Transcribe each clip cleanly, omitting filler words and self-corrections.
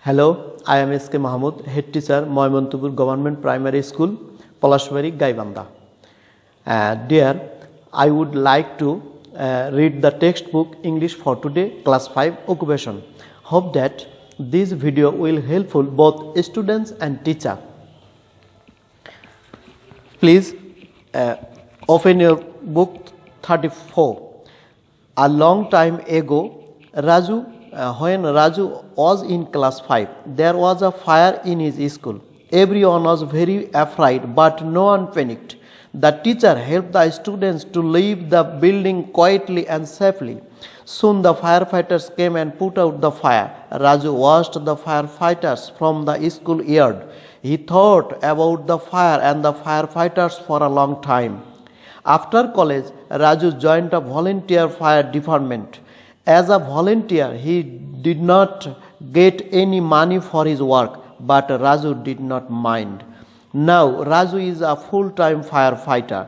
Hello, I am S.K. Mahmood, Head Teacher, Moimontupur Government Primary School, Palashwari, Gaibanda. Dear, I would like to read the textbook English for Today, Class 5 Occupation. Hope that this video will helpful both students and teacher. Please open your book 34. A long time ago, when Raju was in class 5, there was a fire in his school. Everyone was very afraid, but no one panicked. The teacher helped the students to leave the building quietly and safely. Soon the firefighters came and put out the fire. Raju watched the firefighters from the school yard. He thought about the fire and the firefighters for a long time. After college, Raju joined a volunteer fire department. As a volunteer, he did not get any money for his work, but Raju did not mind. Now, Raju is a full-time firefighter.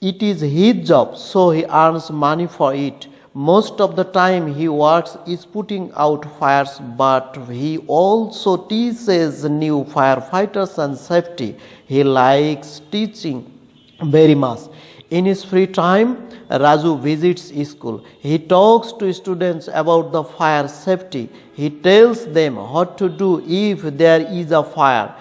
It is his job, so he earns money for it. Most of the time he works is putting out fires, but he also teaches new firefighters and safety. He likes teaching very much. In his free time, Raju visits school. He talks to students about the fire safety. He tells them what to do if there is a fire.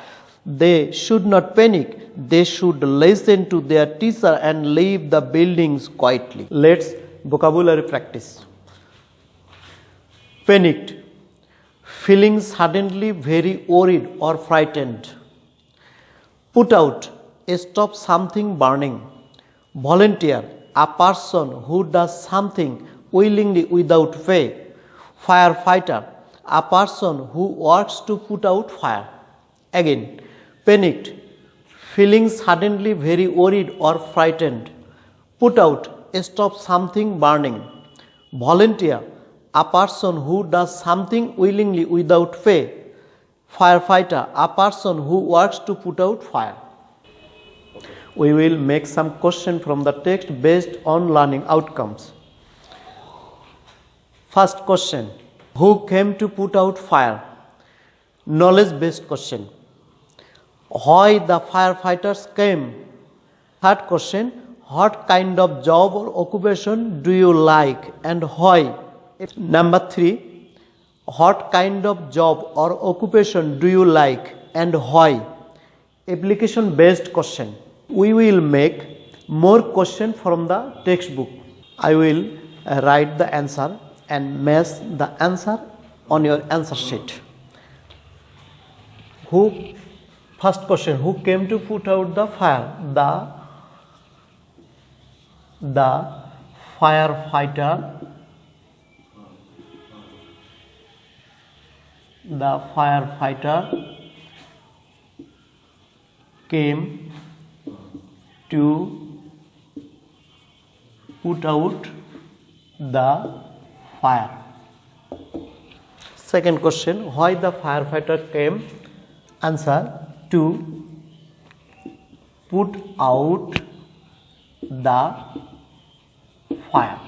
They should not panic. They should listen to their teacher and leave the buildings quietly. Let's vocabulary practice. Panicked. Feeling suddenly very worried or frightened. Put out. Stop something burning. Volunteer, a person who does something willingly without pay. Firefighter, a person who works to put out fire. Again, panicked, feeling suddenly very worried or frightened. Put out, stop something burning. Volunteer, a person who does something willingly without pay. Firefighter, a person who works to put out fire. We will make some question from the text based on learning outcomes. First question, who came to put out fire? Knowledge based question. Why the firefighters came? Third question, what kind of job or occupation do you like and why? Number 3, what kind of job or occupation do you like and why? Application based question. We will make more question from the textbook. I will write the answer and match the answer on your answer sheet. First question, who came to put out the fire? The firefighter. The firefighter came to put out the fire. Second question, why the firefighter came? Answer, to put out the fire.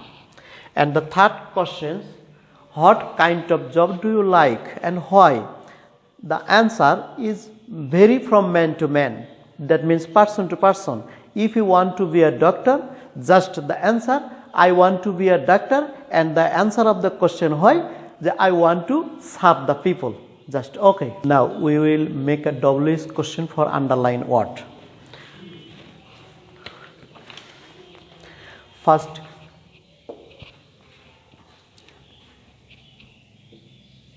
And the third question, what kind of job do you like and why? The answer is vary from man to man. That means person to person. If you want to be a doctor, just the answer, I want to be a doctor, and the answer of the question why, I want to serve the people. Just okay. Now we will make a WH question for underline word. First,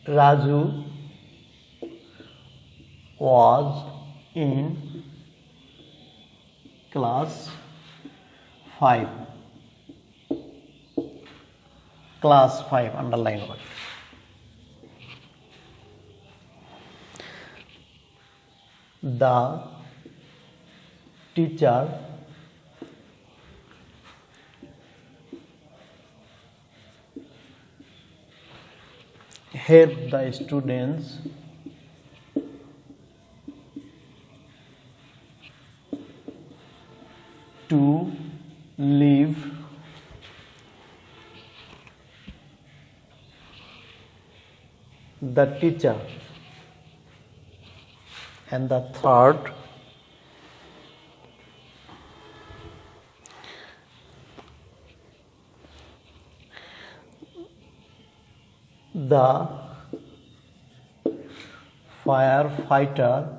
Raju was in class 5. Class 5, underline word. The teacher helped the students to leave the teacher and the third the firefighter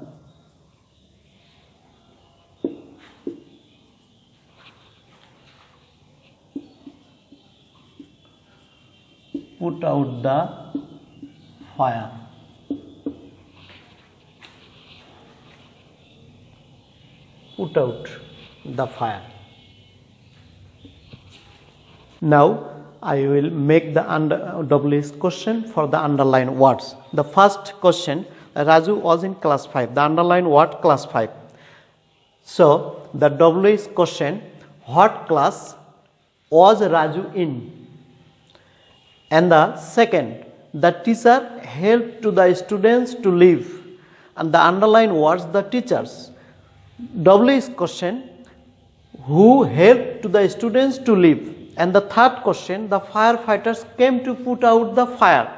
put out the fire. Put out the fire. Now I will make the WH question for the underlined words. The first question, Raju was in class 5. The underlined word class 5. So the WH question, what class was Raju in? And the second, the teacher helped to the students to live. And the underlined words, the teachers. WH question, who helped to the students to live? And the third question, the firefighters came to put out the fire.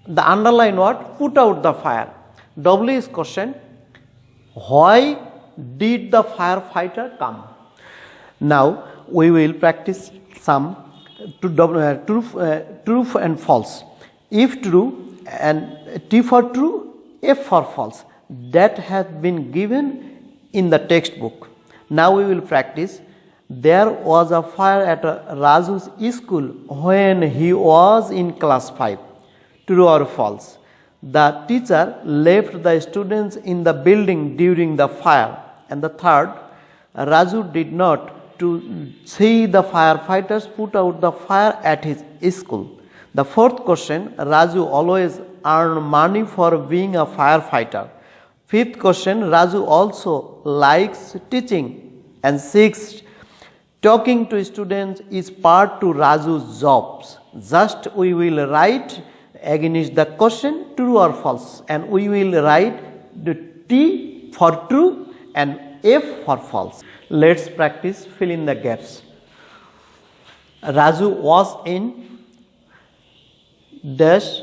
The underlined word, put out the fire. WH question, why did the firefighter come? Now we will practice some true and false. If true, and T for true, F for false. That has been given in the textbook. Now we will practice. There was a fire at Raju's school when he was in class 5. True or false? The teacher left the students in the building during the fire. And the third, Raju did not to see the firefighters put out the fire at his school. The fourth question, Raju always earned money for being a firefighter. Fifth question, Raju also likes teaching. And sixth, talking to students is part to Raju's jobs. Just we will write against the question true or false, and we will write the T for true and F for false. Let's practice fill in the gaps. Raju was in dash,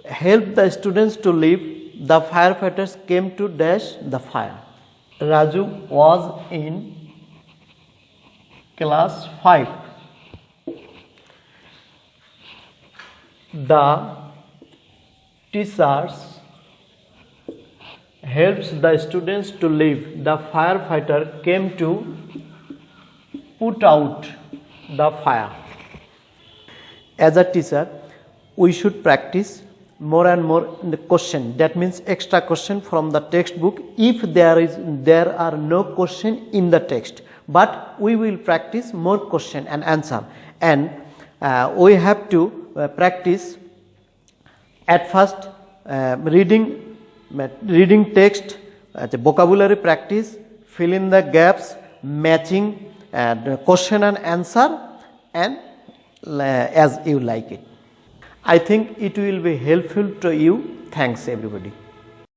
helped the students to live. The firefighters came to dash the fire. Raju was in class 5. The teachers helps the students to live. The firefighter came to put out the fire. As a teacher, we should practice more and more in the question. That means extra question from the textbook if there are no question in the text. But we will practice more question and answer, and we have to practice at first reading text, the vocabulary practice, fill in the gaps, matching question and answer, and as you like it. I think it will be helpful to you. Thanks everybody.